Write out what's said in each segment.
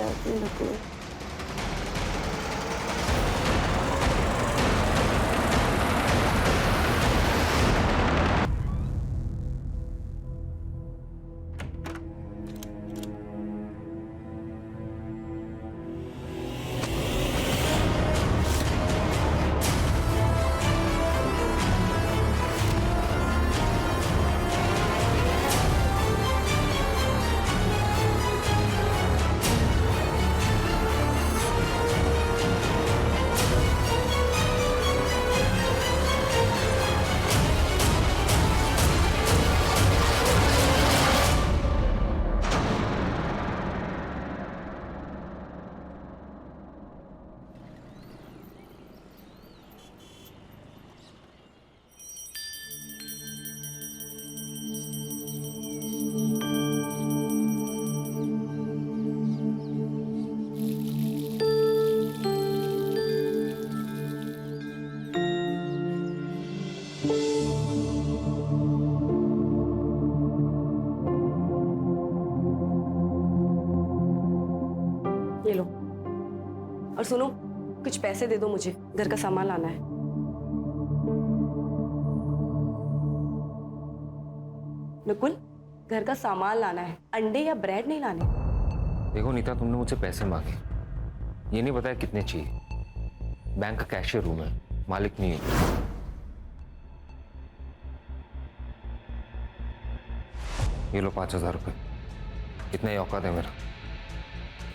love you, Nukul. ये लो, और सुनो, कुछ पैसे दे दो मुझे, घर का सामान लाना है। नकुल, घर का सामान लाना है, अंडे या ब्रेड नहीं लाने। देखो नीता, तुमने मुझसे पैसे मांगे, ये नहीं बताया कितने चाहिए। बैंक का कैशियर हूं मैं, मालिक नहीं हूं। ये लो 5,000 रुपये, इतना ही औकात है मेरा।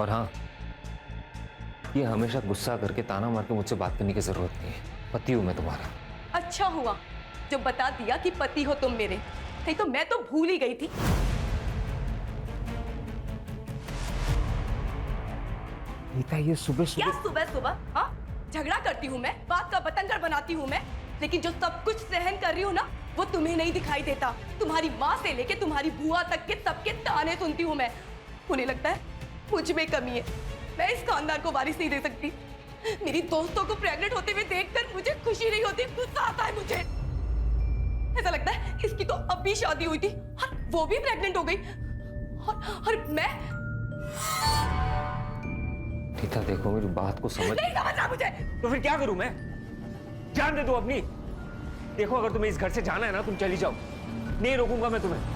और हाँ, ये हमेशा गुस्सा करके ताना मार के मुझसे बात करने की जरूरत नहीं है। पति हूं मैं तुम्हारा। अच्छा हुआ जो बता दिया कि पति हो तुम मेरे, नहीं तो मैं तो भूल ही गई थी। नीता, ये सुबह क्या सुबह सुबह? हाँ, झगड़ा करती हूँ मैं, बात का बतंगड़ बनाती हूँ मैं, लेकिन जो सब कुछ सहन कर रही हूँ ना, वो तुम्हें नहीं दिखाई देता। तुम्हारी माँ से लेके तुम्हारी बुआ तक के सबके ताने सुनती हूँ मैं। उन्हें लगता है मुझ में कमी है, मैं इस खानदान को वारिस नहीं दे सकती। मेरी दोस्तों को प्रेग्नेंट होते हुए देखकर मुझे खुशी नहीं होती, गुस्सा आता है मुझे। ऐसा लगता है इसकी तो अभी शादी हुई थी और वो भी प्रेग्नेंट हो गई, और मैं। नीता देखो, मेरी बात को समझ। नहीं समझ रहा मुझे। तो फिर क्या करूं मैं? जान दे दो अपनी। देखो, अगर तुम्हें इस घर से जाना है ना, तुम चली जाओ, नहीं रोकूंगा मैं तुम्हें।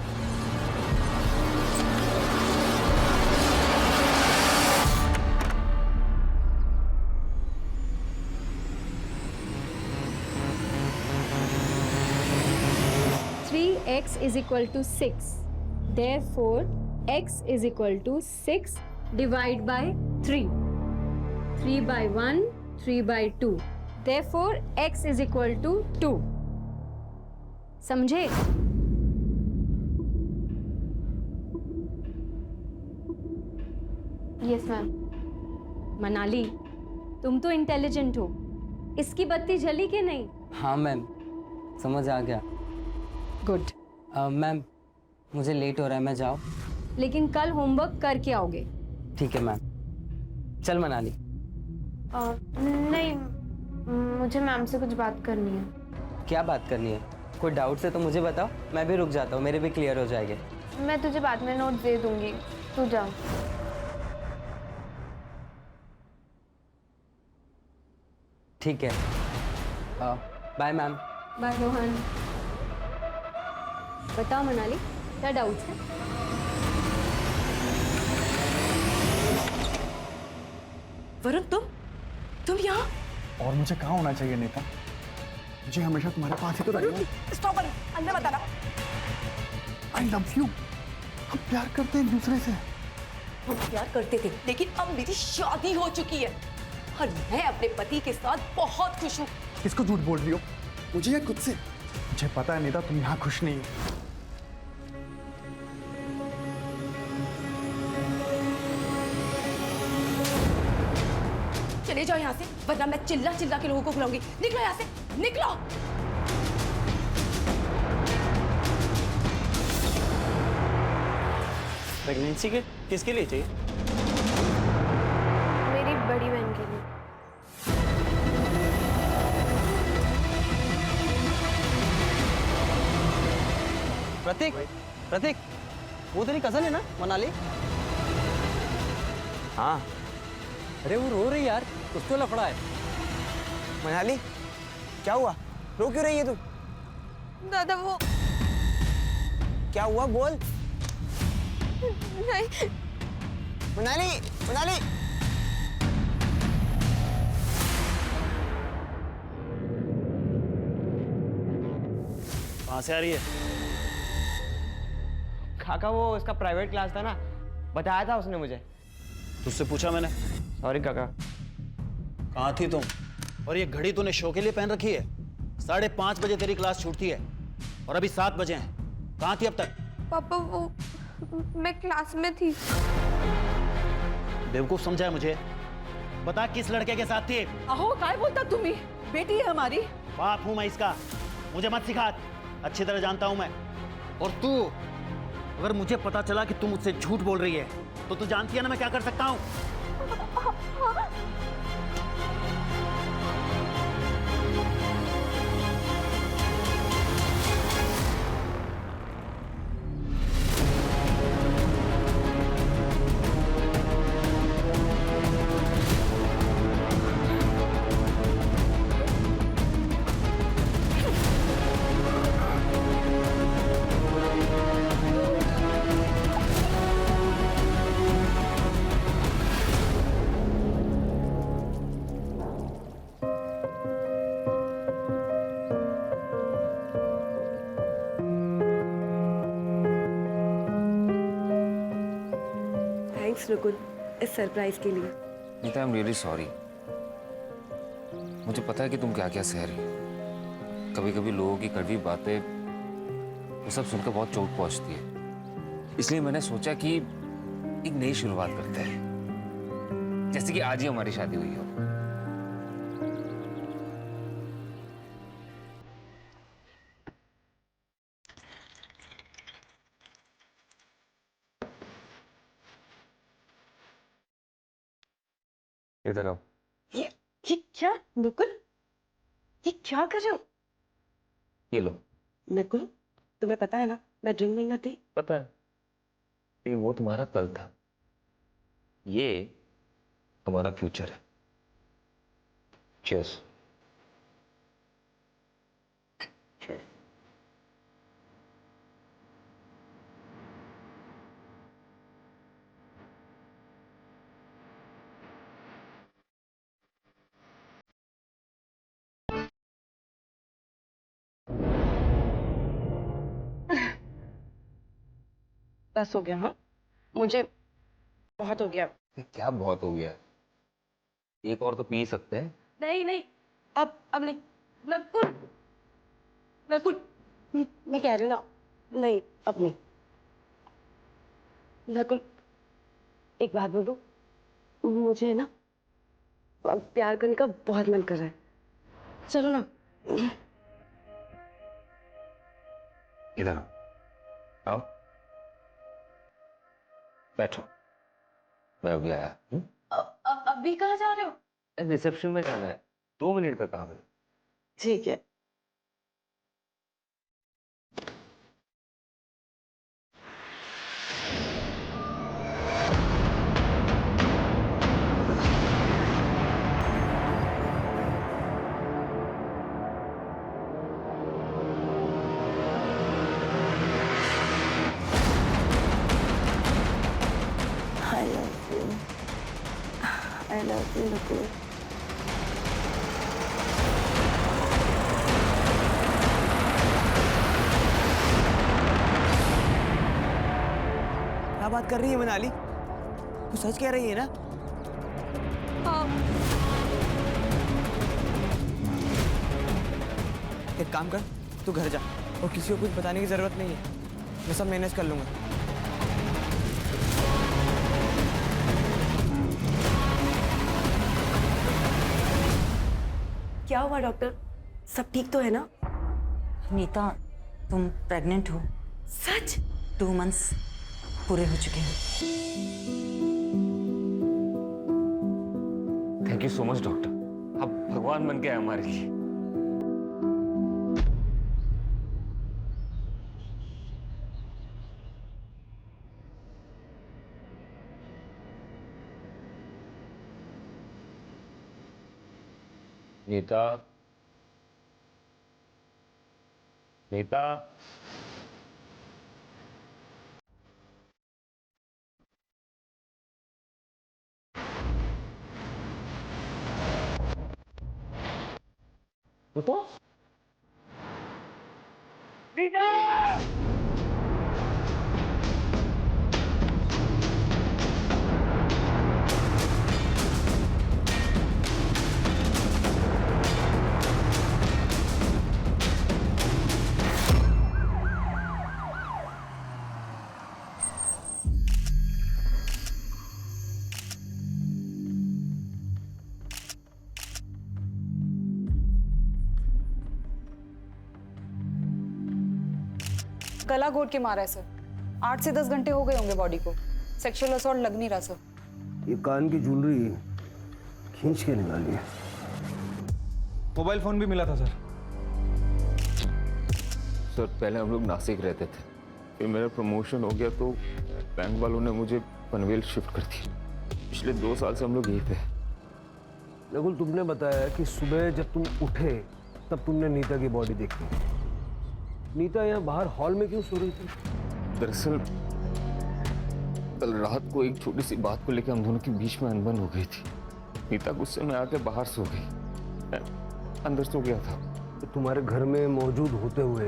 x is equal to 6. Therefore, x is equal to 6 divided by 3. 3 by 1, 3 by 2. Therefore, x is equal to 2. समझे? Yes ma'am. मनाली, तुम तो इंटेलिजेंट हो, इसकी बत्ती जली कि नहीं? हाँ मैम, समझ आ गया। गुड। मैम, मुझे लेट हो रहा है, मैं जाऊँ? लेकिन कल होमवर्क करके आओगे। ठीक है मैम। चल मनाली। नहीं, मुझे मैम से कुछ बात करनी है। क्या बात करनी है? कोई डाउट है तो मुझे बताओ, मैं भी रुक जाता हूँ, मेरे भी क्लियर हो जाएंगे। मैं तुझे बाद में नोट दे दूंगी, तू जा। ठीक है, बाय मैम। बाय रोहन। बताओ मनाली, क्या डाउट्स है? वरुण, तुम यहाँ? और मुझे कहाँ होना चाहिए नीता? मुझे हमेशा तुम्हारे पास ही तो रहना है। स्टॉप, अंदर मत आना। I love you। हम प्यार करते हैं एक दूसरे से। हम प्यार करते थे, लेकिन अब मेरी शादी हो चुकी है और मैं अपने पति के साथ बहुत खुश हूँ। किसको झूठ बोल रही हो? मुझे या खुद से? मुझे पता है नीता, तुम यहाँ खुश नहीं हो। चले जाओ यहाँ से, वरना मैं चिल्ला चिल्ला के लोगों को बुलाऊंगी। निकलो यहाँ से, निकलो। प्रेगनेंसी के किसके लिए चाहिए? मेरी बड़ी बहन के लिए। प्रतीक, प्रतीक, वो तेरी कजन है ना मनाली? हाँ। अरे वो रो रही यार, कुछ तो लफड़ा है। मनाली, क्या हुआ? रो क्यों रही है तू? दादा वो क्या हुआ बोल। नहीं। मनाली, मनाली। कहाँ से आ रही है? काका वो इसका प्राइवेट क्लास था ना, बताया था उसने मुझे। तुझसे पूछा मैंने। सॉरी काका। कहाँ थी तुम? और ये घड़ी तूने शो के लिए पहन रखी है? 5:30 बजे तेरी क्लास छूटती है और अभी 7 बजे हैं। कहाँ थी अब तक? पापा वो मैं क्लास में थी। बेवकूफ समझा है मुझे? बता किस लड़के के साथ थी? अहो काय बोलता तुम्ही, बेटी है हमारी। बाप हूं मैं इसका, मुझे मत सिखा। अच्छी तरह जानता हूं मैं। और तू, अगर मुझे पता चला कि तू मुझसे झूठ बोल रही है तो तू जानती है ना मैं क्या कर सकता हूं। थैंक्स रुकुल इस सरप्राइज के लिए। Nita, I am really sorry. मुझे पता है कि तुम क्या क्या सह रही हो। कभी कभी लोगों की कड़वी बातें वो सब सुनकर बहुत चोट पहुंचती है। इसलिए मैंने सोचा कि एक नई शुरुआत करते हैं, जैसे कि आज ही हमारी शादी हुई हो। इधर आओ। ये क्या नकुल, ये क्या कर रहे हो? ये लो। नकुल तुम्हें पता है ना मैं ड्रिंक नहीं करती। पता है, ये वो तुम्हारा कल था, ये हमारा फ्यूचर है। चीयर्स। बस हो गया। हाँ मुझे बहुत हो गया। क्या बहुत हो गया? एक और तो पी सकते हैं। नहीं नहीं, अब नहीं। नकुल नकुल, मैं कह रही हूँ ना, नहीं अब नहीं। नकुल एक बात बोलूं, मुझे ना अब प्यार करने का बहुत मन कर रहा है। चलो ना। इधर आओ। आओ, बैठो। मैं अभी आया। अभी कहाँ जा रहे हो? रिसेप्शन में जाना है, 2 मिनट का काम है। ठीक है। I love you, Nukul. क्या बात कर रही है मनाली? तू सच कह रही है ना? हाँ। एक काम कर, तू घर जा और किसी को कुछ बताने की जरूरत नहीं है। मैं सब मैनेज कर लूंगा। क्या हुआ डॉक्टर, सब ठीक तो है ना? नीता, तुम प्रेग्नेंट हो। सच? 2 मंथ्स पूरे हो चुके हैं। Thank you so much doctor, आप भगवान बन के आए हमारे लिए। नीता, नीता, तो गला घोट के मारा है सर। 8 से 10 घंटे हो गए होंगे बॉडी को। सेक्सुअल असॉल्ट लग नहीं रहा सर। ये कान की ज्वेलरी खींच के निकाली है। मोबाइल फोन भी मिला था सर। सर पहले हम लोग नासिक रहते थे, फिर मेरा प्रमोशन हो गया तो बैंक वालों ने मुझे पनवेल शिफ्ट कर दिया। पिछले 2 साल से हम लोग यहीं पे। नकुल, तुमने बताया कि सुबह जब तुम उठे तब तुमने नीता की बॉडी देखी। नीता यहाँ बाहर हॉल में क्यों सो रही थी? दरअसल कल रात को एक छोटी सी बात को लेकर हम दोनों के बीच में अनबन हो गई थी। नीता गुस्से में आके बाहर सो गई, मैं अंदर सो गया था। तो तुम्हारे घर में मौजूद होते हुए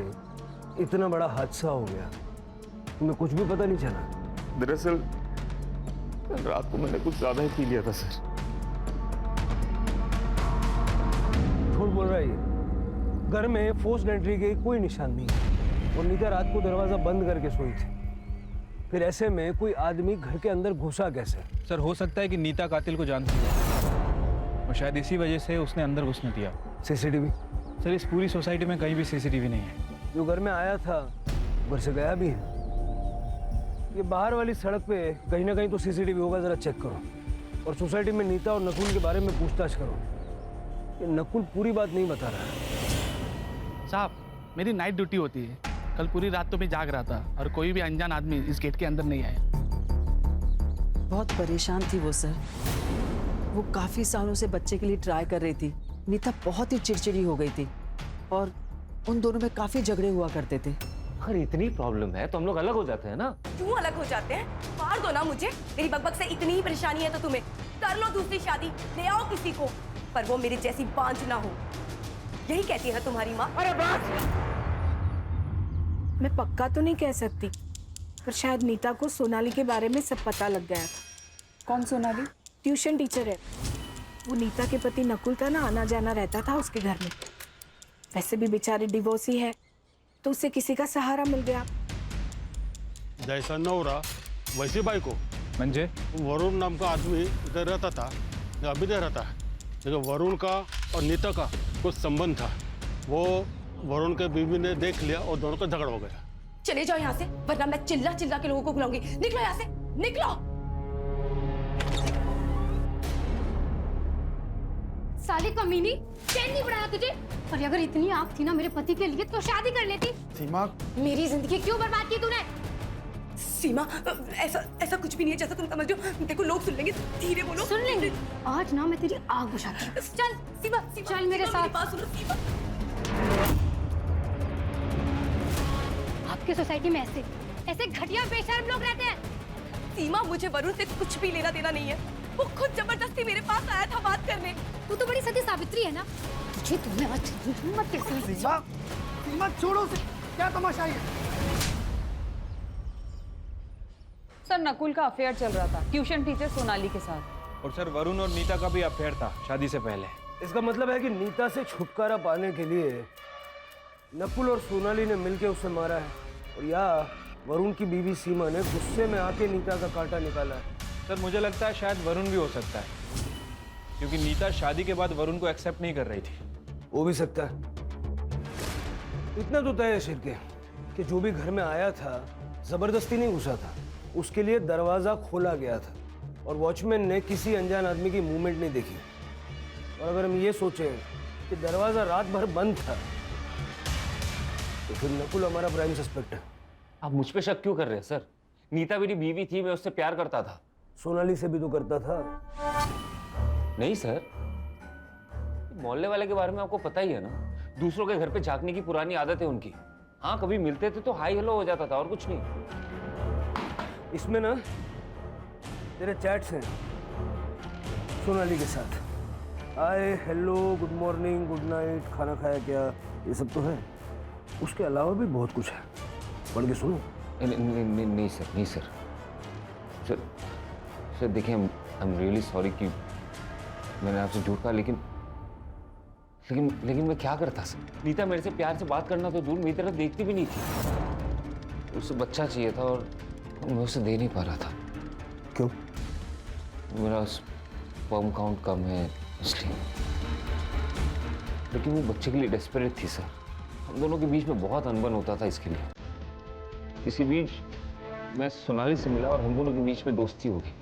इतना बड़ा हादसा हो गया, तुम्हें कुछ भी पता नहीं चला? दरअसल कल रात को मैंने कुछ ज्यादा ही पी लिया था सर। झूठ बोल रहा है। घर में फोर्स्ड एंट्री के कोई निशान नहीं है और नीता रात को दरवाजा बंद करके सोई थी। फिर ऐसे में कोई आदमी घर के अंदर घुसा कैसे? सर हो सकता है कि नीता कातिल को जानती है और शायद इसी वजह से उसने अंदर घुसने दिया। सीसीटीवी? सर इस पूरी सोसाइटी में कहीं भी सीसीटीवी नहीं है। जो घर में आया था घर से गया भी है। ये बाहर वाली सड़क पे कहीं ना कहीं तो सीसीटीवी होगा, जरा चेक करो। और सोसाइटी में नीता और नकुल के बारे में पूछताछ करो। ये नकुल पूरी बात नहीं बता रहा है। साहब, मेरी नाइट ड्यूटी होती है। कल पूरी रात तो मैं जाग रहा था और कोई भी अनजान आदमी इस गेट के अंदर नहीं आया। बहुत परेशान थी वो सर। वो काफी सालों से बच्चे के लिए ट्राई कर रही थी। नीता बहुत ही चिड़चिड़ी हो गई थी और उन दोनों में काफी झगड़े हुआ करते थे। अगर इतनी प्रॉब्लम है तो हम लोग अलग हो जाते हैं ना। क्यों अलग हो जाते हैं? मार दो ना मुझे। मेरी बकबक से इतनी ही परेशानी है तो तुम्हें कर लो दूसरी शादी, ले आओ किसी को, पर वो मेरी जैसी बांझ ना हो। यही कहती है तुम्हारी माँ। अरे बस! मैं पक्का तो नहीं कह सकती, पर शायद नीता को सोनाली के बारे में सब पता लग गया था। कौन सोनाली? ट्यूशन टीचर है वो। नीता के पति नकुल का ना आना जाना रहता था उसके घर में। वैसे भी बेचारे डिवोर्सी है तो उसे किसी का सहारा मिल गया। जैसा नवरा वैसी बाइको। म्हणजे वरुण नाम का आदमी इधर रहता था, अभी इधर रहता है। लेकिन वरुण का और नीता का कुछ संबंध था। वो वरुण के बीवी ने देख लिया और दोनों का झगड़ा हो गया। चले जाओ यहाँ से, वरना मैं चिल्ला चिल्ला के लोगों को बुलाऊंगी। निकलो यहाँ से, निकलो। साले कमीनी, चैन नहीं बढ़ाया तुझे? और अगर इतनी आग थी ना मेरे पति के लिए तो शादी कर लेती। सीमा, मेरी जिंदगी क्यों बर्बाद की तूने? सीमा, ऐसा कुछ भी नहीं है जैसा तुम समझ रहे हो। देखो लोग सुन लेंगे, धीरे बोलो। सुन लेंगे? आज ना मैं तेरी आग बुझाती हूँ। चल सीमा, चल मेरे साथ। बात सुनो सीमा। आपकी सोसाइटी में ऐसे घटिया बेशर्म लोग रहते हैं। सीमा, मुझे वरुण से कुछ भी लेना देना नहीं है। वो खुद जबरदस्ती मेरे पास आया था बात करने। तू तो बड़ी सती सावित्री है ना। तुझे तुमने आज हिम्मत कैसे हुई? सीमा छोड़ो से, क्या तमाशा है? सर नकुल का अफेयर चल रहा था ट्यूशन टीचर सोनाली के साथ। और सर वरुण और नीता का भी अफेयर था शादी से पहले। इसका मतलब है कि नीता से छुटकारा पाने के लिए नकुल और सोनाली ने मिलकर उसे मारा है और या वरुण की बीवी सीमा ने गुस्से में आके नीता का कांटा निकाला है। सर मुझे लगता है शायद वरुण भी हो सकता है, क्योंकि नीता शादी के बाद वरुण को एक्सेप्ट नहीं कर रही थी। हो भी सकता है। इतना तो तय है शिरके कि जो भी घर में आया था जबरदस्ती नहीं घुसा था, उसके लिए दरवाजा खोला गया था और वॉचमैन ने किसी अनजान आदमी की मूवमेंट नहीं देखी। और अगर हम ये सोचें कि दरवाजा रात भर बंद था तो फिर नकुल हमारा प्राइम सस्पेक्ट है। आप मुझ पे शक क्यों कर रहे हैं सर? नीता मेरी बीवी थी, मैं उससे प्यार करता था। सोनाली से भी तो करता था। नहीं सर, मोहल्ले वाले के बारे में आपको पता ही है ना, दूसरों के घर पे झांकने की पुरानी आदत है उनकी। हाँ, कभी मिलते थे तो हाई हेलो हो जाता था और कुछ नहीं। इसमें ना तेरे चैट्स हैं सोनाली के साथ, hi hello good morning good night, खाना खाया क्या, ये सब तो है। उसके अलावा भी बहुत कुछ है, पढ़ के सुनो। नहीं सर, नहीं सर। सर देखिए, आई एम रियली सॉरी कि मैंने आपसे झूठ कहा, लेकिन मैं क्या करता सर? नीता मेरे से प्यार से बात करना तो दूर, मेरी तरफ देखती भी नहीं थी। उसे बच्चा चाहिए था और मैं उसे दे नहीं पा रहा था। क्यों? मेरा स्पर्म काउंट कम है इसलिए। लेकिन वो बच्चे के लिए डेस्परेट थी सर। हम दोनों के बीच में बहुत अनबन होता था इसके लिए। इसी बीच मैं सोनाली से मिला और हम दोनों के बीच में दोस्ती हो गई।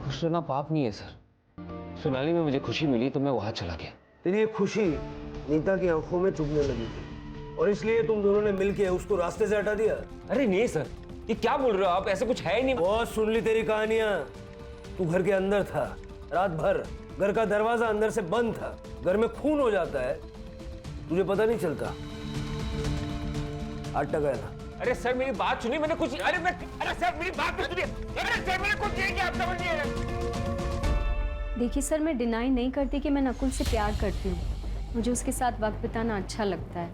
खुश रहना पाप नहीं है सर। सोनाली में मुझे खुशी मिली तो मैं वहां चला गया। तेरी ये खुशी नीता की आंखों में चुभने लगी थी और इसलिए तुम दोनों ने मिलकर उसको रास्ते से हटा दिया। अरे नहीं सर, ये क्या बोल रहे हो आप? ऐसा कुछ है ही नहीं। बहुत सुन ली तेरी कहानियां। तू घर के अंदर था रात भर, घर का दरवाजा अंदर से बंद था, घर में खून हो जाता है, तुझे पता नहीं चलता। 8 टका है ना। अरे सर मेरी बात सुनिए, मैंने कुछ अरे सर मेरी बात सुनिए। अरे सर मैंने कुछ नहीं किया, आप समझिए। देखिए सर, मैं डिनाई नहीं करती कि मैं नकुल से प्यार करती हूँ। मुझे उसके साथ वक्त बिताना अच्छा लगता है।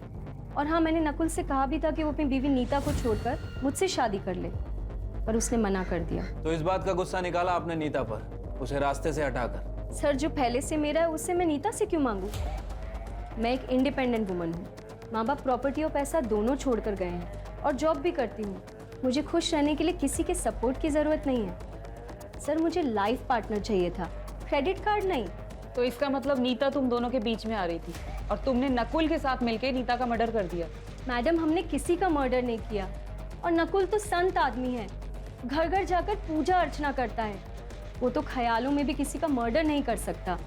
और हाँ, मैंने नकुल से कहा भी था कि वो अपनी बीवी नीता को छोड़कर मुझसे शादी कर ले, पर उसने मना कर दिया। तो इस बात का गुस्सा निकाला आपने नीता पर, उसे रास्ते से हटाकर? सर, जो पहले से मेरा है उससे मैं नीता से क्यों मांगू? मैं एक इंडिपेंडेंट वुमन हूँ। माँ बाप प्रॉपर्टी और पैसा दोनों छोड़कर गए हैं और जॉब भी करती हूँ। मुझे खुश रहने के लिए किसी के सपोर्ट की ज़रूरत नहीं है। सर, मुझे लाइफ पार्टनर चाहिए था, क्रेडिट कार्ड नहीं। तो इसका मतलब नीता तुम दोनों के बीच में आ रही थी और तुमने नकुल के साथ मिलकर नीता का मर्डर कर दिया। मैडम, हमने किसी का मर्डर नहीं किया। और नकुल तो संत आदमी है, घर घर जाकर पूजा अर्चना करता है। वो तो ख्यालों में भी किसी का मर्डर नहीं कर सकता।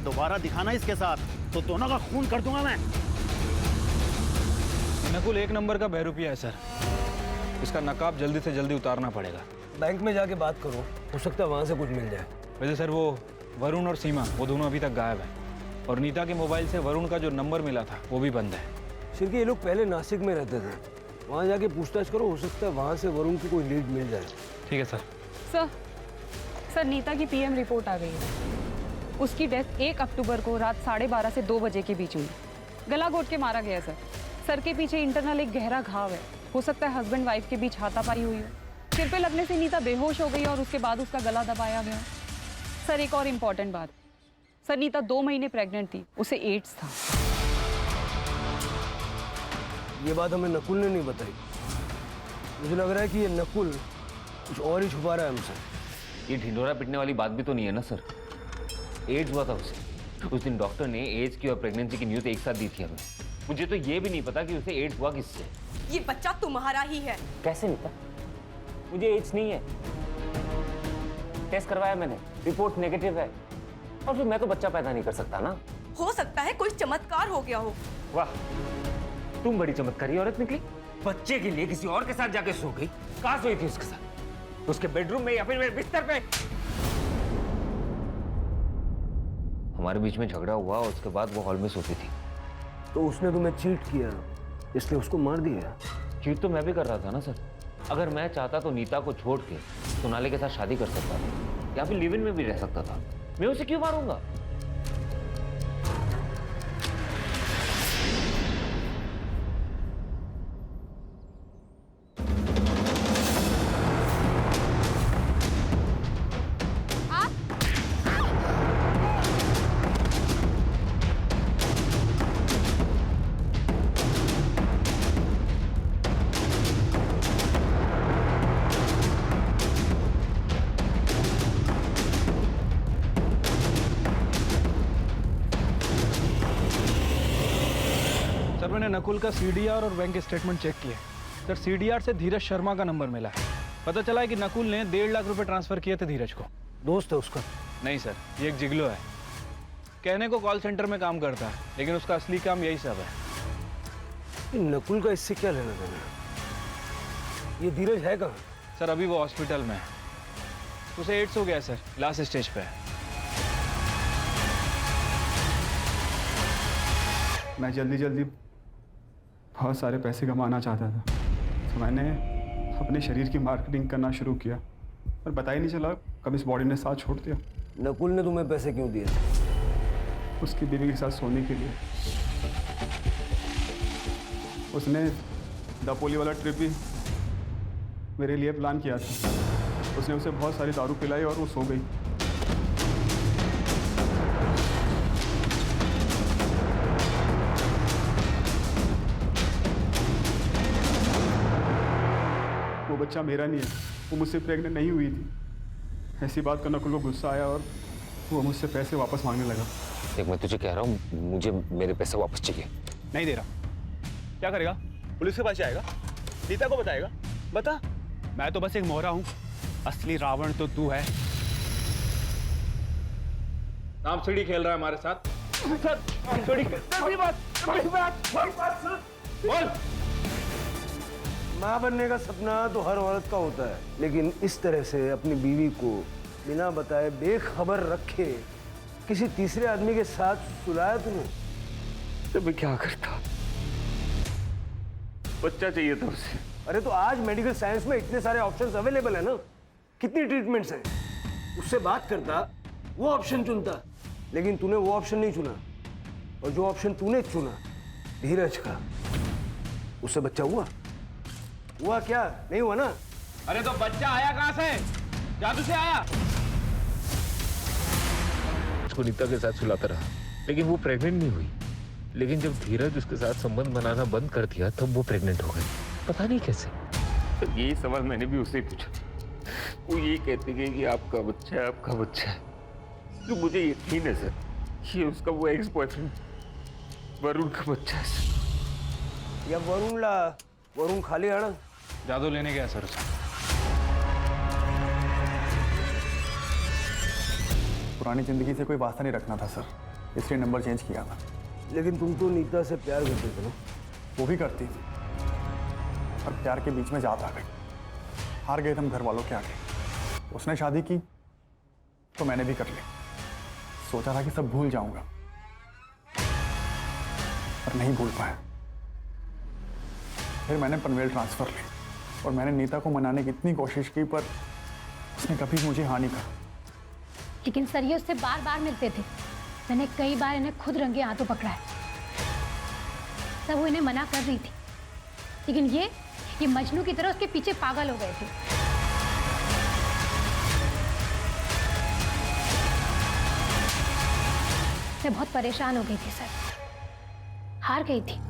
दोबारा दिखाना इसके साथ तो दोनों का खून कर दूंगा मैं। नकुल 1 नंबर का बहरूपिया है सर। इसका नकाब जल्दी से जल्दी उतारना पड़ेगा। बैंक में जाके बात करो, हो सकता है वहां से कुछ मिल जाए। वैसे सर वो वरुण और सीमा वो दोनों अभी तक गायब हैं और नीता के मोबाइल से वरुण का जो नंबर मिला था वो भी बंद है। सिर्फ ये लोग पहले नासिक में रहते थे, वहां जाके पूछताछ करो, हो सकता है वहां से वरुण की कोई लीड मिल जाए। ठीक है सर। सर नीता की पीएम रिपोर्ट आ गई है। उसकी डेथ 1 अक्टूबर को रात 12:30 से 2 बजे के बीच हुई। गला घोट के मारा गया सर। सर के पीछे इंटरनल एक गहरा घाव है। हो सकता है हस्बैंड वाइफ के बीच हाथापाई हुई हो। सिर पे लगने से नीता बेहोश हो गई और उसके बाद उसका गला दबाया गया। सर, एक और इम्पॉर्टेंट बात, सर नीता 2 महीने प्रेग्नेंट थी, उसे एड्स था। ये बात हमें नकुल ने नहीं बताई। मुझे लग रहा है कि ये नकुल कुछ और ही छुपा रहा है हमसे। ये ढिंडोरा पिटने वाली बात भी तो नहीं है ना सर। एड्स हुआ था उसे। उस दिन डॉक्टर ने एड्स की और प्रेगनेंसी की न्यूज़ एक साथ दी थी हमें। मुझे तो ये भी नहीं पता कि उसे एड्स हुआ किससे। ये बच्चा तुम्हारा ही है। कैसे नीता? मुझे एड्स नहीं है। टेस्ट करवाया मैंने, रिपोर्ट नेगेटिव है। और फिर मैं तो बच्चा पैदा नहीं कर सकता ना। हो सकता है कोई चमत्कार हो गया हो। वाह, तुम बड़ी चमत्कारी औरत निकली। बच्चे के लिए किसी और के साथ जाके सो गई। कहाँ सोई थी उसके साथ? उसके बेडरूम में या फिर मेरे बिस्तर पे? हमारे बीच में झगड़ा हुआ और उसके बाद वो हॉल में सोती थी। तो उसने तुम्हें चीट किया, इसलिए उसको मार दिया। चीट तो मैं भी कर रहा था ना सर। अगर मैं चाहता तो नीता को छोड़ के सोनाली के साथ शादी कर सकता था या फिर लिव इन में भी रह सकता था। मैं उसे क्यों मारूंगा? नकुल का सीडीआर और बैंक स्टेटमेंट चेक किया सर। सीडीआर से धीरज शर्मा का नंबर मिला है। पता चला है कि नकुल ने 1.5 लाख रुपए ट्रांसफर किए थे धीरज को। दोस्त है उसका? नहीं सर, ये एक जिगलो है। कहने को कॉल सेंटर में काम करता है, लेकिन उसका असली काम यही सब है। नकुल का इससे क्या लेना देना? ये धीरज है कहाँ? सर अभी वो हॉस्पिटल में है। उसे एड्स हो गया सर, लास्ट स्टेज पे है। मैं जल्दी जल्दी बहुत सारे पैसे कमाना चाहता था, तो मैंने अपने शरीर की मार्केटिंग करना शुरू किया, पर पता ही नहीं चला कब इस बॉडी ने साथ छोड़ दिया। नकुल ने तुम्हें पैसे क्यों दिए? उसकी बीवी के साथ सोने के लिए। उसने दापोली वाला ट्रिप भी मेरे लिए प्लान किया था। उसने उसे बहुत सारी दारू पिलाई और वो सो गई। वो बच्चा मेरा नहीं है, वो मुझसे प्रेग्नेंट नहीं हुई थी। ऐसी बात का नकुल को गुस्सा आया और वो मुझसे पैसे वापस मांगने लगा। देख मैं तुझे कह रहा हूँ, मुझे मेरे पैसे वापस चाहिए। नहीं दे रहा। क्या करेगा? पुलिस के पास जाएगा? नीता को बताएगा? बता। मैं तो बस एक मोहरा हूँ, असली रावण तो तू है। नाम सीढ़ी खेल रहा है हमारे साथ। बोल। माँ बनने का सपना तो हर औरत का होता है, लेकिन इस तरह से अपनी बीवी को बिना बताए बेखबर रखे किसी तीसरे आदमी के साथ सुलाया तूने? तो मैं क्या करता? बच्चा चाहिए था उसे। अरे तो आज मेडिकल साइंस में इतने सारे ऑप्शंस अवेलेबल है ना, कितनी ट्रीटमेंट्स हैं। उससे बात करता, वो ऑप्शन चुनता, लेकिन तूने वो ऑप्शन नहीं चुना। और जो ऑप्शन तूने चुना धीरज का, उससे बच्चा हुआ? हुआ क्या? नहीं हुआ ना? अरे तो बच्चा आया कहाँ से? जादू से आया? उसको नीता के साथ सुलाता रहा, लेकिन वो प्रेग्नेंट नहीं हुई। लेकिन जब धीरज उसके साथ संबंध बनाना बंद कर दिया तब वो प्रेग्नेंट हो गई। पता नहीं कैसे। तो यही सवाल मैंने भी उससे पूछा। वो ये कहती गई कि आपका बच्चा है, आपका बच्चा है। तो मुझे यकीन है सर कि उसका वो एक्स बॉयफ्रेंड वरुण का बच्चा है सर। या वरुण खाली आना जादू लेने गया सर उसे। पुरानी जिंदगी से कोई वास्ता नहीं रखना था सर, इसलिए नंबर चेंज किया था। लेकिन तुम तो नीता से प्यार करते थे ना? वो भी करती थी, और प्यार के बीच में जात आ गई। हार गए हम घर वालों के आगे। उसने शादी की तो मैंने भी कर ली। सोचा था कि सब भूल जाऊंगा, पर नहीं भूल पाया। फिर मैंने पनवेल ट्रांसफर ली और मैंने नीता को मनाने की इतनी कोशिश की, पर उसने कभी मुझे हाँ नहीं कहा। लेकिन सर ये उससे बार बार मिलते थे। मैंने कई बार इन्हें खुद रंगे हाथों पकड़ा है। तब वो इन्हें मना कर रही थी, लेकिन ये मजनू की तरह उसके पीछे पागल हो गए थे। मैं बहुत परेशान हो गई थी सर, हार गई थी।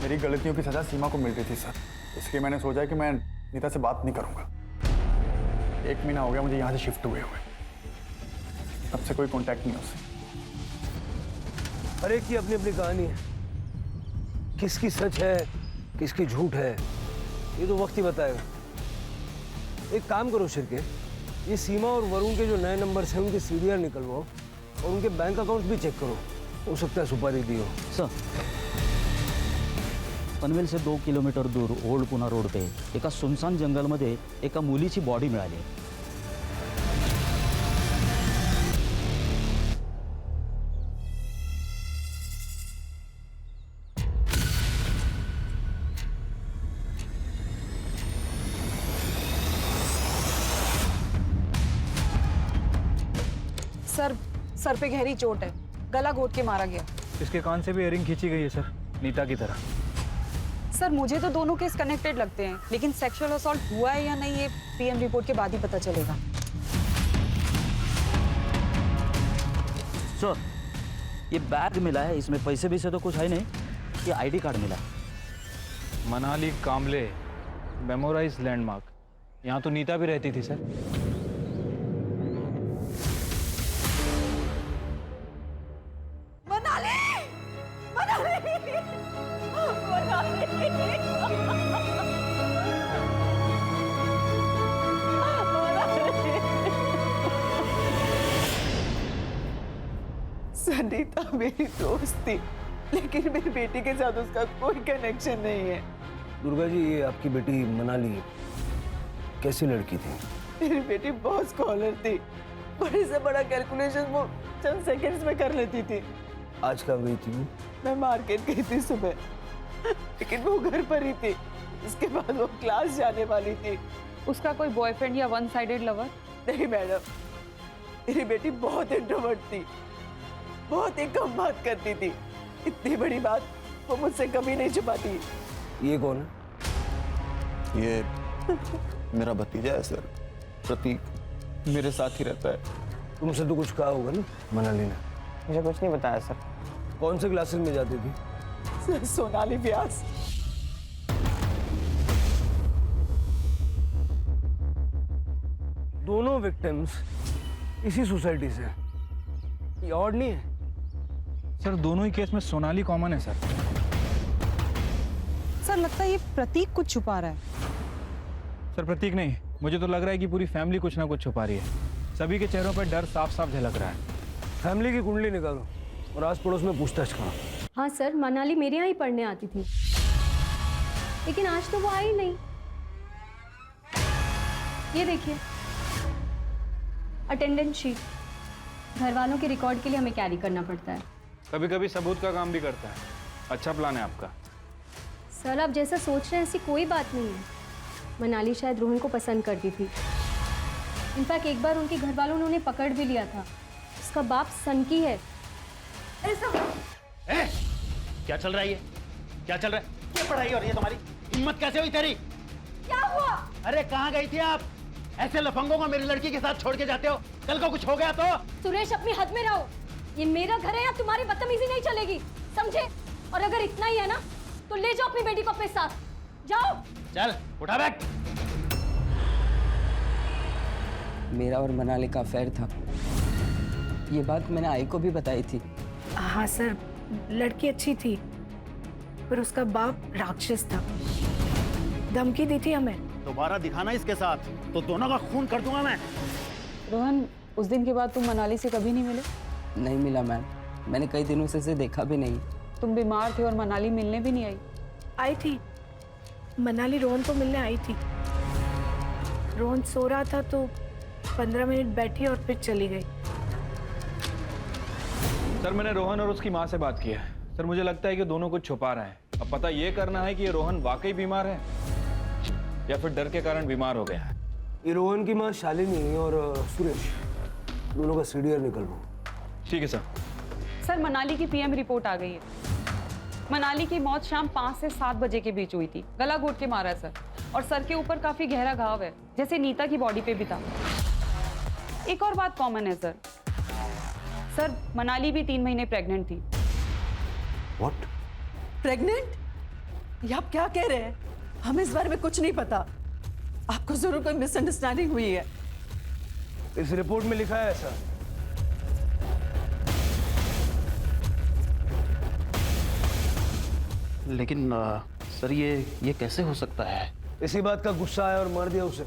मेरी गलतियों की सजा सीमा को मिल रही थी सर, इसलिए मैंने सोचा कि मैं नीता से बात नहीं करूंगा। 1 महीना हो गया मुझे यहाँ से शिफ्ट हुए तब से कोई कांटेक्ट नहीं उससे। हर एक की अपनी अपनी कहानी है, किसकी सच है किसकी झूठ है ये तो वक्त ही बताएगा। एक काम करो शिरके, ये सीमा और वरुण के जो नए नंबर्स हैं उनके सीडीआर निकलवाओ और उनके बैंक अकाउंट्स भी चेक करो, हो सकता है सुपारी दी हो। सर, पनवेल से 2 किलोमीटर दूर ओल्ड पुणा रोड पे एका सुनसान जंगलमध्ये एका मुलीची बॉडी मिळाली आहे। सर पे गहरी चोट है, गला घोट के मारा गया। इसके कान से भी इयरिंग खींची गई है सर, नीता की तरह। सर मुझे तो दोनों केस कनेक्टेड लगते हैं, लेकिन सेक्सुअल असॉल्ट हुआ है या नहीं ये पीएम रिपोर्ट के बाद ही पता चलेगा। सर, ये बैग मिला है, इसमें पैसे भी से तो कुछ है नहीं, ये आईडी कार्ड मिला है। मनाली कामले, मेमोराइज लैंडमार्क। यहाँ तो नीता भी रहती थी सर। मनाली, मनाली, सनीता मेरी दोस्त थी, लेकिन मेरी बेटी के साथ उसका कोई कनेक्शन नहीं है। दुर्गा जी, ये आपकी बेटी मनाली कैसी लड़की थी? मेरी बेटी बहुत स्कॉलर थी, बड़े से बड़ा कैलकुलेशन वो चंद सेकंड्स में कर लेती थी। आज कहाँ गई थी वो? मैं मार्केट गई थी सुबह, लेकिन वो घर पर ही थी। इसके बाद वो क्लास जाने वाली थी। उसका कोई बॉयफ्रेंड या वन साइडेड लवर? नहीं मैडम, मेरी बेटी बहुत इंट्रोवर्ट थी, बहुत ही कम बात करती थी। इतनी बड़ी बात वो मुझसे कभी नहीं छुपाती। ये कौन है? ये मेरा भतीजा है सर, प्रतीक, मेरे साथ ही रहता है। तुमसे तो कुछ कहा होगा ना मनाली ने? मुझे कुछ नहीं बताया सर। कौन से क्लासेस में जाती थी? सर, सोनाली व्यास। दोनों विक्टिम्स इसी सोसाइटी से हैं। ये ऑड नहीं है? सर, दोनों ही केस में सोनाली कॉमन है सर। सर, लगता है ये प्रतीक कुछ छुपा रहा है। सर, प्रतीक नहीं, मुझे तो लग रहा है कि पूरी फैमिली कुछ ना कुछ छुपा रही है। सभी के चेहरों पर डर साफ साफ झलक रहा है। फैमिली की कुंडली निकालो और आस पड़ोस में पूछताछ करो। हाँ सर, मनाली मेरे यहाँ ही पढ़ने आती थी, लेकिन आज तो वो आई नहीं। ये देखिए, अटेंडेंस शीट। घर वालों के रिकॉर्ड के लिए हमें कैरी करना पड़ता है। कभी कभी सबूत का काम भी करता है। अच्छा प्लान है आपका। सर, आप जैसा सोच रहे हैं ऐसी कोई बात नहीं है। मनाली शायद रोहन को पसंद करती थी। इनफैक्ट एक बार उनके घर वालों ने उन्हें पकड़ भी लिया था। उसका बाप सनकी है। क्या चल रहा है ये? क्या चल रहा है? क्या पढ़ाई हो रही है तुम्हारी? हिम्मत कैसे हुई तेरी? क्या हुआ? अरे कहाँ गई थी आप? ऐसे लफंगों को मेरी लड़की के साथ छोड़ के जाते हो? कल को कुछ हो गया तो? सुरेश, अपनी हद में रहो। ये मेरा घर है, या तुम्हारी बदतमीजी नहीं चलेगी, समझे? और अगर इतना ही है ना, तो ले जाओ अपनी बेटी को अपने साथ। जाओ। चल, उठा बैग। मेरा और मनाली का अफेयर था। ये बात मैंने आई को भी बताई थी। हाँ सर, लड़की अच्छी थी, पर उसका बाप राक्षस था। धमकी दी थी हमें। दोबारा दिखाना इसके साथ तो दोनों का खून कर दूंगा मैं। रोहन, उस दिन के बाद तुम मनाली से कभी नहीं मिले? नहीं मिला मैम, मैंने कई दिनों से इसे देखा भी नहीं। तुम बीमार थे और मनाली मिलने भी नहीं आई? आई थी, मनाली रोहन को मिलने आई थी। रोहन सो रहा था तो 15 मिनट बैठी और फिर चली गई। सर, मैंने रोहन और उसकी माँ से बात की है। सर, मुझे लगता है कि दोनों कुछ छुपा रहे हैं। अब पता ये करना है कि ये रोहन वाकई बीमार है या फिर डर के कारण बीमार हो गया है। ये रोहन की माँ शालिनी और सुरेश, दोनों का सीडीआर निकलवाओ। ठीक है सर। सर, मनाली की पीएम रिपोर्ट आ गई है। मनाली की मौत शाम 5 से 7 बजे के बीच हुई थी। गला घोट के मारा है सर, और सर के ऊपर काफी गहरा घाव है, जैसे नीता की बॉडी पे भी था। एक और बात कॉमन है सर। सर, मनाली भी 3 महीने प्रेग्नेंट थी। व्हाट? प्रेग्नेंट? ये आप क्या कह रहे हैं? हमें इस बारे में कुछ नहीं पता। आपको जरूर कोई मिसअंडरस्टैंडिंग हुई है। इस रिपोर्ट में लिखा है ऐसा। लेकिन सर, ये कैसे हो सकता है? इसी बात का गुस्सा आया और मार दिया उसे।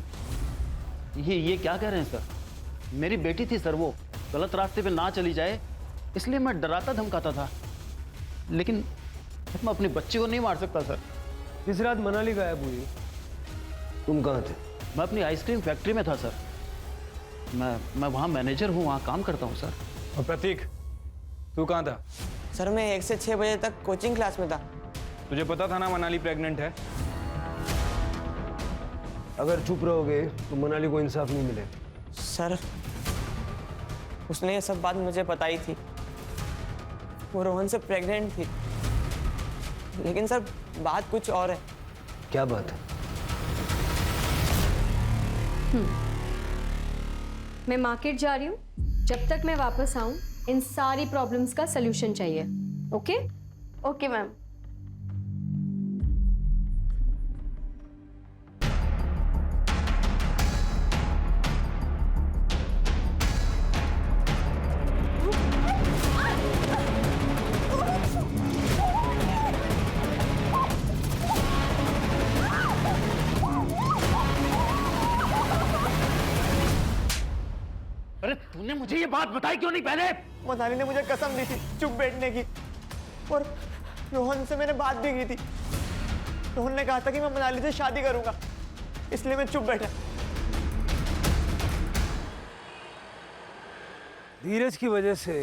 ये क्या कह रहे हैं सर? मेरी बेटी थी सर, वो गलत रास्ते पे ना चली जाए इसलिए मैं डराता धमकाता था, लेकिन मैं अपनी बच्ची को नहीं मार सकता सर। जिस रात मनाली गायब हुई, तुम कहाँ थे? मैं अपनी आइसक्रीम फैक्ट्री में था सर। मैं वहाँ मैनेजर हूँ, वहाँ काम करता हूँ सर। और प्रतीक, तू कहाँ था? सर, मैं 1 से 6 बजे तक कोचिंग क्लास में था। तुझे पता था ना मनाली प्रेग्नेंट है? अगर चुप रहोगे तो मनाली को इंसाफ नहीं मिले। सर, उसने ये सब बात मुझे बताई थी। वो रोहन से प्रेग्नेंट थी, लेकिन सर बात कुछ और है। क्या बात है? मैं मार्केट जा रही हूँ। जब तक मैं वापस आऊँ इन सारी प्रॉब्लम्स का सलूशन चाहिए। ओके? Okay ma'am. अरे तूने मुझे ये बात बताई क्यों नहीं पहले? मनाली ने मुझे कसम दी थी चुप बैठने की, और रोहन से मैंने बात भी की थी। रोहन ने कहा था कि मैं मनाली से शादी करूंगा, इसलिए मैं चुप बैठा। धीरज की वजह से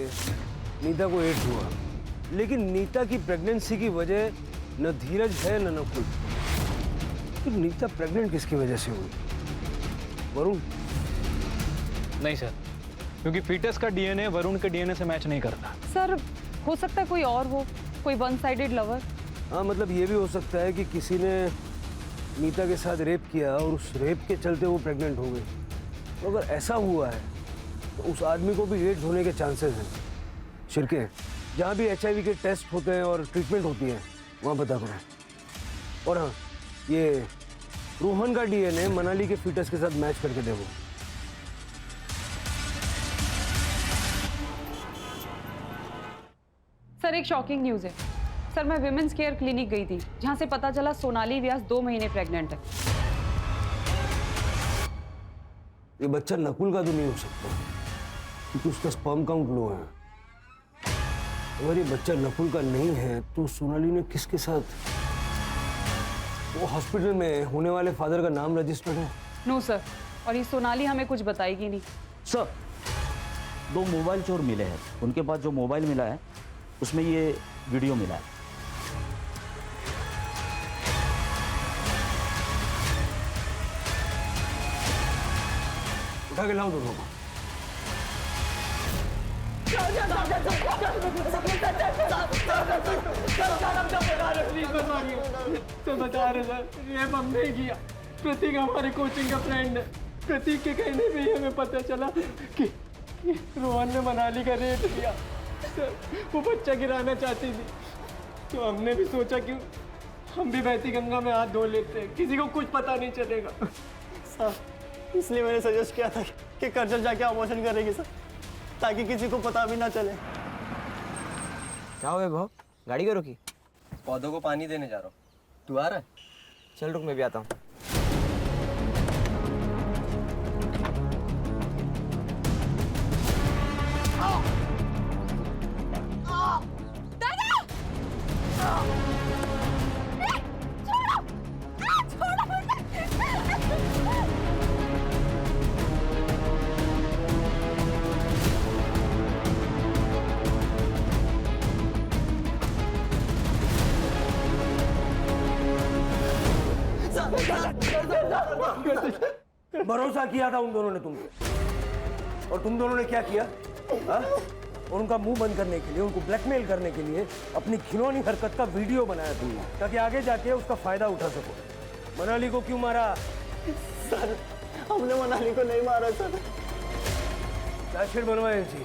नीता को एड्स हुआ, लेकिन नीता की प्रेगनेंसी की वजह न धीरज है न नकुल। तो नीता प्रेग्नेंट किसकी वजह से हुई? वरुण? नहीं सर, क्योंकि फीटस का डीएनए वरुण के डीएनए से मैच नहीं करता। सर हो सकता है कोई और हो, कोई वन साइडेड लवर। हाँ, मतलब ये भी हो सकता है कि किसी ने नीता के साथ रेप किया और उस रेप के चलते वो प्रेग्नेंट हो गई। तो अगर ऐसा हुआ है तो उस आदमी को भी एड्स होने के चांसेस हैं। शिरके, जहाँ भी HIV के टेस्ट होते हैं और ट्रीटमेंट होती है वहाँ पता करो। और हाँ, ये रोहन का डीएनए मनाली के फीटस के साथ मैच करके देखो। सर एक शॉकिंग न्यूज़ है। सर मैं विमेंस केयर क्लिनिक गई थी, जहाँ से पता चला सोनाली व्यास 2 महीने प्रेग्नेंट है। ये बच्चा नकुल का तो नहीं हो सकता, क्योंकि उसका स्पर्म काउंट लो है। अगर ये बच्चा नकुल का नहीं है तो सोनाली ने किसके साथ? वो हॉस्पिटल में होने वाले फादर का नाम रजिस्टर्ड है? नो सर, और ये सोनाली हमें कुछ बताएगी नहीं। सर 2 मोबाइल चोर मिले हैं, उनके पास जो मोबाइल मिला है उसमें ये वीडियो मिला है। उठा के लाओ दोनों को। तो बता रहे सर, रेप हमने किया। प्रतीक हमारे कोचिंग का फ्रेंड है। प्रतीक के कहने पे ही हमें पता चला कि रोहन ने मनाली का रेप किया। सर वो बच्चा गिराना चाहती थी, तो हमने भी सोचा कि हम भी बहती गंगा में हाथ धो लेते हैं, किसी को कुछ पता नहीं चलेगा। सर इसलिए मैंने सजेस्ट किया था कि कर्जल जाके अबॉर्शन करेगी सर, ताकि किसी को पता भी ना चले। क्या हुआ भाव? गाड़ी क्यों रोकी? पौधों को पानी देने जा रहा हूँ। तू आ रहा है? चल रुक, मैं भी आता हूँ। भरोसा किया था उन दोनों ने तुम पे, और तुम दोनों ने क्या किया? हाँ? और उनका मुंह बंद करने के लिए, उनको ब्लैकमेल करने के लिए अपनी घिनौनी हरकत का वीडियो बनाया तुमने, ताकि आगे जाके उसका फायदा उठा सको। मनाली को क्यों मारा? सर हमने मनाली को नहीं मारा सर। चार्जशीट बनवाए जी।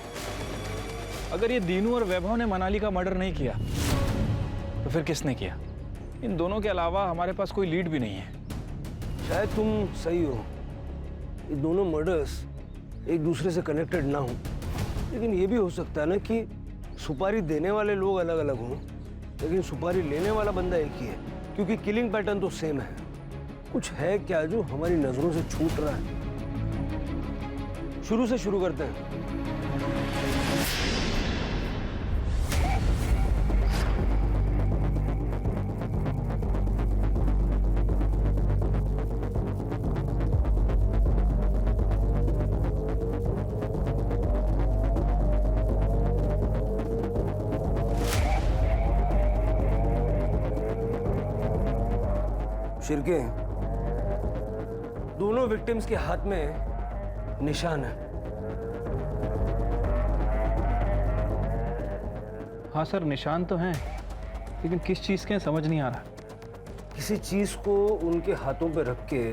अगर ये दीनू और वैभव ने मनाली का मर्डर नहीं किया तो फिर किसने किया? इन दोनों के अलावा हमारे पास कोई लीड भी नहीं है। शायद तुम सही हो, ये दोनों मर्डर्स एक दूसरे से कनेक्टेड ना हो, लेकिन ये भी हो सकता है ना कि सुपारी देने वाले लोग अलग अलग हों, लेकिन सुपारी लेने वाला बंदा एक ही है, क्योंकि किलिंग पैटर्न तो सेम है। कुछ है क्या जो हमारी नजरों से छूट रहा है? शुरू से शुरू करते हैं। शिरके, दोनों विक्टिम्स के हाथ में निशान है। हाँ सर, निशान तो हैं, लेकिन किस चीज़ के हैं समझ नहीं आ रहा। किसी चीज को उनके हाथों पे रख के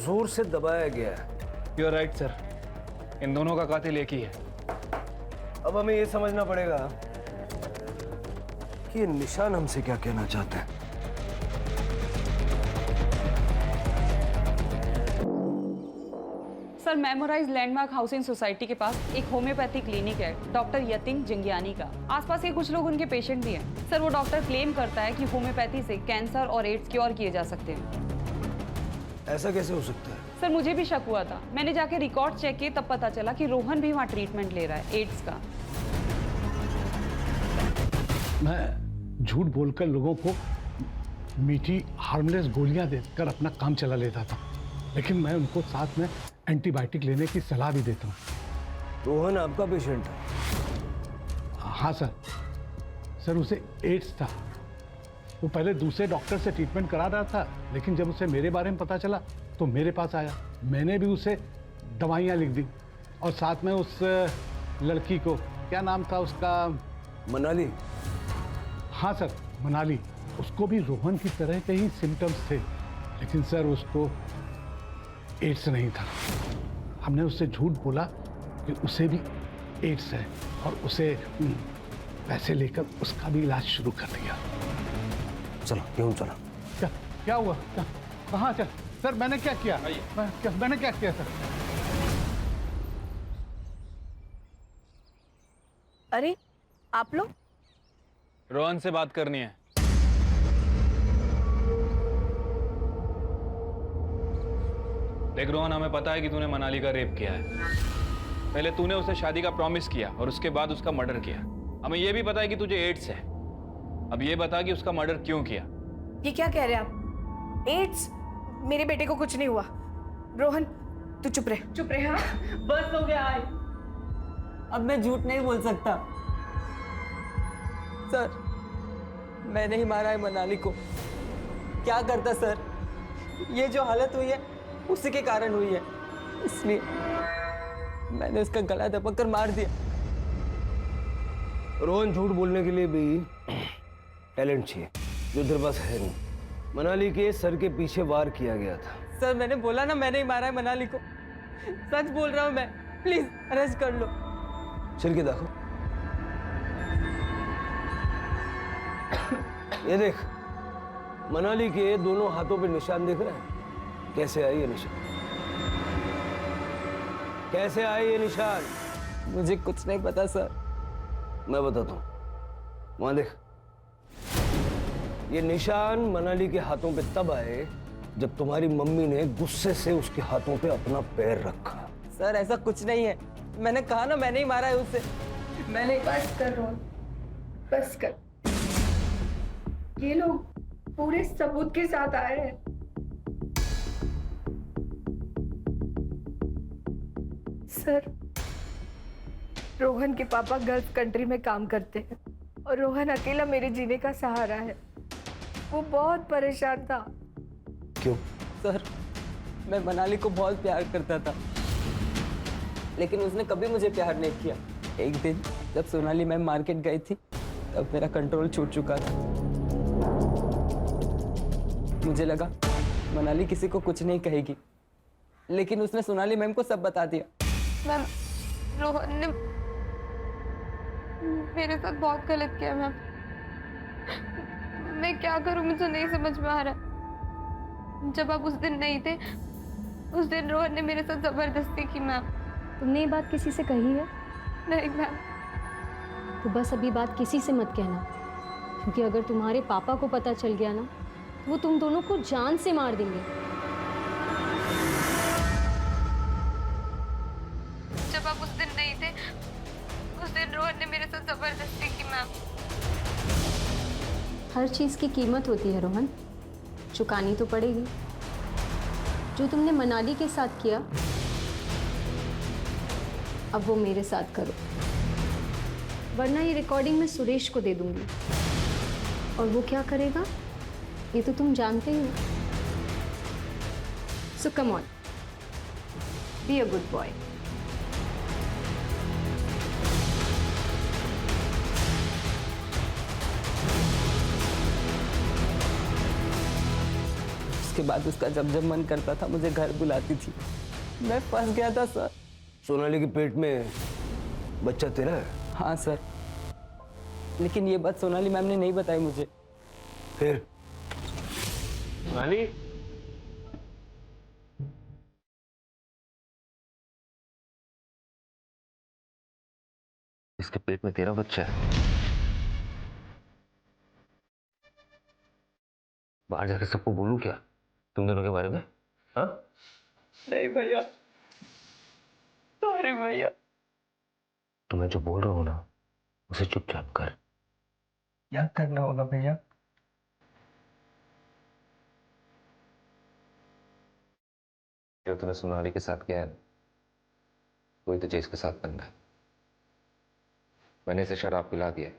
जोर से दबाया गया है। यू आर राइट सर, इन दोनों का कातिल एक ही है। अब हमें ये समझना पड़ेगा कि ये निशान हमसे क्या कहना चाहते हैं। Sir, memorise landmark housing society के पास एक होम्योपैथी क्लिनिक है डॉक्टर यतिन जिंगियानी का। आसपास के कुछ लोग उनके पेशेंट भी हैं। सर, वो डॉक्टर क्लेम करता है कि होम्योपैथी से कैंसर और एड्स क्योर किए जा सकते हैं। ऐसा कैसे हो सकता है? सर, मुझे भी शक हुआ था। मैंने जाके रिकॉर्ड चेक किए, तब पता चला कि रोहन भी वहाँ ट्रीटमेंट ले रहा है एड्स का। मैं झूठ बोलकर लोगों को मीठी हार्मलेस गोलियां देकर अपना काम चला लेता था, लेकिन मैं उनको साथ में एंटीबायोटिक लेने की सलाह भी देता हूँ। रोहन आपका पेशेंट है? हाँ सर। सर, उसे एड्स था। वो पहले दूसरे डॉक्टर से ट्रीटमेंट करा रहा था, लेकिन जब उसे मेरे बारे में पता चला तो मेरे पास आया। मैंने भी उसे दवाइयाँ लिख दी और साथ में उस लड़की को, क्या नाम था उसका? मनाली। हाँ सर, मनाली। उसको भी रोहन की तरह के ही सिम्टम्स थे, लेकिन सर उसको एड्स नहीं था। हमने उससे झूठ बोला कि उसे भी एड्स है और उसे पैसे लेकर उसका भी इलाज शुरू कर दिया। चलो क्यों चलो। क्या हुआ? कहाँ चल? सर, मैंने क्या किया? मैंने क्या किया सर? अरे आप लोग? रोहन से बात करनी है। देख रोहन, हमें पता है कि तूने मनाली का रेप किया है। पहले तूने उसे शादी का प्रॉमिस किया और उसके बाद उसका मर्डर किया। हमें यह भी पता है कि तुझे एड्स है। अब ये बता कि उसका मर्डर क्यों किया? ये क्या कह रहे हैं आप? एड्स? मेरे बेटे को कुछ नहीं हुआ। रोहन तू चुप रहे। चुप रहे। हाँ बस हो गया। अब मैं झूठ नहीं बोल सकता। सर, मैंने ही मारा है मनाली को। क्या करता सर? ये जो हालत हुई है उसी के कारण हुई है, इसलिए मैंने उसका गला दबा कर मार दिया। रोहन, झूठ बोलने के लिए भी टैलेंट चाहिए, जो तेरे पास है नहीं। मनाली के सर के पीछे वार किया गया था। सर, मैंने बोला ना मैंने ही मारा है मनाली को। सच बोल रहा हूँ मैं। प्लीज अरेस्ट कर लो। चल के देखो। ये देख, मनाली के दोनों हाथों पे निशान दिख रहे हैं। कैसे आए ये निशान? कैसे आए ये निशान? मुझे कुछ नहीं पता सर। मैं बताता हूँ। वहां देख, ये निशान मनाली के हाथों पे तब आए जब तुम्हारी मम्मी ने गुस्से से उसके हाथों पे अपना पैर रखा। सर, ऐसा कुछ नहीं है। मैंने कहा ना मैंने ही मारा है उसे। मैंने बस कर रोहन, बस कर। ये लोग पूरे सबूत के साथ आए हैं। सर, रोहन के पापा गल्फ कंट्री में काम करते हैं और रोहन अकेला मेरे जीने का सहारा है। वो बहुत परेशान था। क्यों? सर, मैं मनाली को बहुत प्यार करता था, लेकिन उसने कभी मुझे प्यार नहीं किया। एक दिन जब सोनाली मैम मार्केट गई थी तब मेरा कंट्रोल छूट चुका था। मुझे लगा मनाली किसी को कुछ नहीं कहेगी, लेकिन उसने सोनाली मैम को सब बता दिया। मैम, रोहन ने मेरे साथ बहुत गलत किया मैम। मैं क्या करूं, मुझे नहीं समझ में आ रहा। जब आप उस दिन नहीं थे, उस दिन रोहन ने मेरे साथ जबरदस्ती की मैम। तुमने ये बात किसी से कही है? नहीं मैम। तो बस अभी बात किसी से मत कहना, क्योंकि अगर तुम्हारे पापा को पता चल गया ना, तो वो तुम दोनों को जान से मार देंगे। जब आप उस दिन नहीं थे, उस दिन रोहन ने मेरे साथ जबरदस्ती की मैम। हर चीज की कीमत होती है रोहन, चुकानी तो पड़ेगी। जो तुमने मनाली के साथ किया, अब वो मेरे साथ करो, वरना ये रिकॉर्डिंग मैं सुरेश को दे दूंगी। और वो क्या करेगा ये तो तुम जानते ही हो। So come on, be a good boy. उसके बाद उसका जब जब मन करता था मुझे घर बुलाती थी। मैं फंस गया था सर। सोनाली के पेट में बच्चा तेरा है? हाँ सर, लेकिन ये बात सोनाली मैम ने नहीं बताई मुझे। फिर सोनाली, इसके पेट में तेरा बच्चा है। बाहर जाकर सबको बोलूं क्या तुम दोनों के बारे में? हाँ? नहीं भैया, सॉरी भैया। तो मैं जो बोल रहा हूँ ना उसे चुपचाप कर। क्या करना होगा भैया? जो तूने सोनाली के साथ किया है वही तुझे इसके साथ करना है। मैंने इसे शराब पिला दिया है,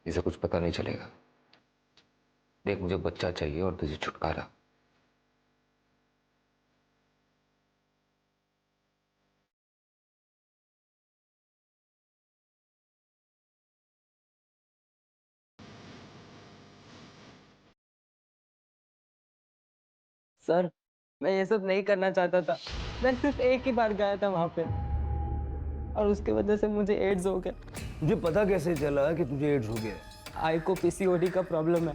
इसे कुछ पता नहीं चलेगा। देख, मुझे बच्चा चाहिए और तुझे छुटकारा। सर, मैं ये सब नहीं करना चाहता था। मैं सिर्फ एक ही बार गया था वहां पे और उसके वजह से मुझे एड्स हो गया। तुझे पता कैसे चला कि तुझे एड्स हो गया है? आई को पीसीओडी का प्रॉब्लम है।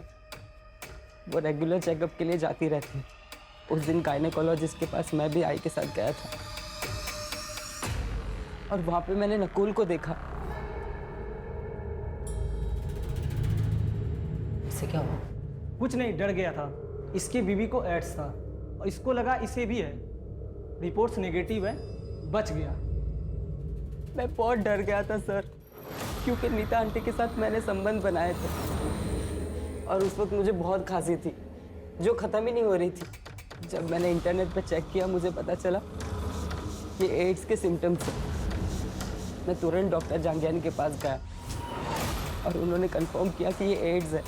वो रेगुलर चेकअप के लिए जाती रहती है। उस दिन गायनेकोलॉजिस्ट के पास मैं भी आई के साथ गया था और वहां पे मैंने नकुल को देखा। इससे क्या हुआ? कुछ नहीं, डर गया था। इसकी बीवी को एड्स था और इसको लगा इसे भी है। रिपोर्ट्स नेगेटिव है, बच गया। मैं बहुत डर गया था सर, क्योंकि नीता आंटी के साथ मैंने संबंध बनाए थे और उस वक्त मुझे बहुत खांसी थी जो ख़त्म ही नहीं हो रही थी। जब मैंने इंटरनेट पर चेक किया मुझे पता चला ये एड्स के सिम्टम्स हैं। मैं तुरंत डॉक्टर जांगियानी के पास गया और उन्होंने कंफर्म किया कि ये एड्स है।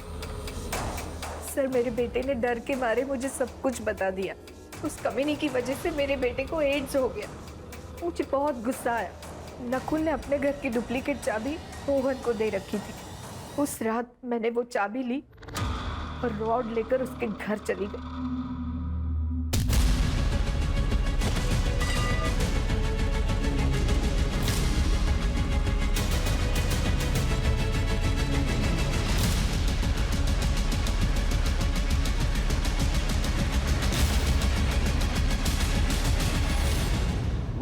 सर, मेरे बेटे ने डर के मारे मुझे सब कुछ बता दिया। उस कमीनी की वजह से मेरे बेटे को एड्स हो गया। मुझे बहुत गुस्सा आया। नकुल ने अपने घर की डुप्लीकेट चाबी रोहन को दे रखी थी। उस रात मैंने वो चाबी ली और रॉड लेकर उसके घर चली गई।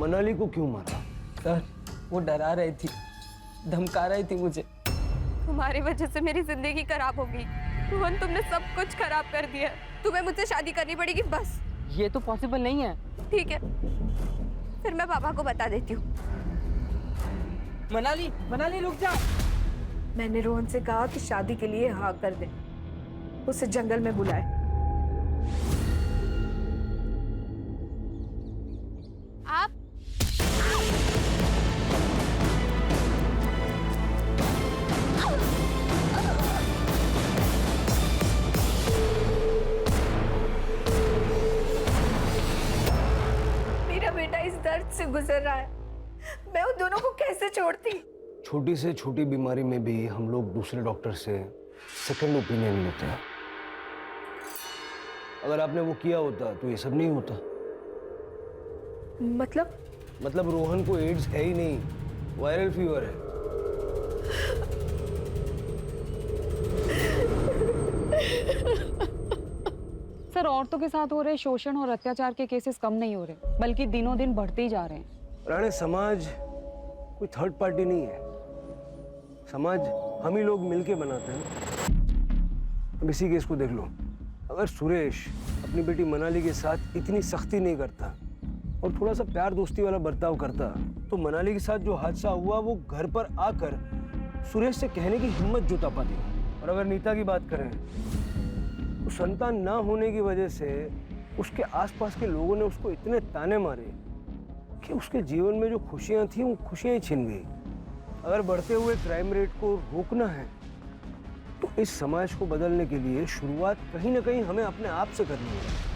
मनाली को क्यों मारा? सर, वो डरा रही थी, धमका रही थी मुझे। तुम्हारी वजह से मेरी जिंदगी खराब हो गई रोहन, तुमने सब कुछ खराब कर दिया। तुम्हें मुझसे शादी करनी पड़ेगी बस। ये तो पॉसिबल नहीं है। ठीक है, फिर मैं पापा को बता देती हूँ। मनाली, मनाली रुक जा। मैंने रोहन से कहा कि शादी के लिए हाँ कर दे, उसे जंगल में बुलाए। आप मेरा बेटा इस दर्द से गुजर रहा है, मैं उन दोनों को कैसे छोड़ती? छोटी से छोटी बीमारी में भी हम लोग दूसरे डॉक्टर से सेकंड ओपिनियन लेते हैं। अगर आपने वो किया होता तो ये सब नहीं होता। मतलब रोहन को एड्स है ही नहीं, वायरल फीवर है। सर, औरतों के साथ हो रहे शोषण और अत्याचार के केसेस कम नहीं हो रहे, बल्कि दिनों दिन बढ़ते ही जा रहे हैं। राणे, समाज कोई थर्ड पार्टी नहीं है। समाज हम ही लोग मिलके बनाते हैं। अब इसी केस को देख लो। अगर सुरेश अपनी बेटी मनाली के साथ इतनी सख्ती नहीं करता और थोड़ा सा प्यार दोस्ती वाला बर्ताव करता तो मनाली के साथ जो हादसा हुआ वो घर पर आकर सुरेश से कहने की हिम्मत जुटा पाती। और अगर नीता की बात करें तो संतान ना होने की वजह से उसके आसपास के लोगों ने उसको इतने ताने मारे कि उसके जीवन में जो खुशियां थी वो खुशियां ही छिन गई। अगर बढ़ते हुए क्राइम रेट को रोकना है तो इस समाज को बदलने के लिए शुरुआत कहीं ना कहीं हमें अपने आप से करनी है।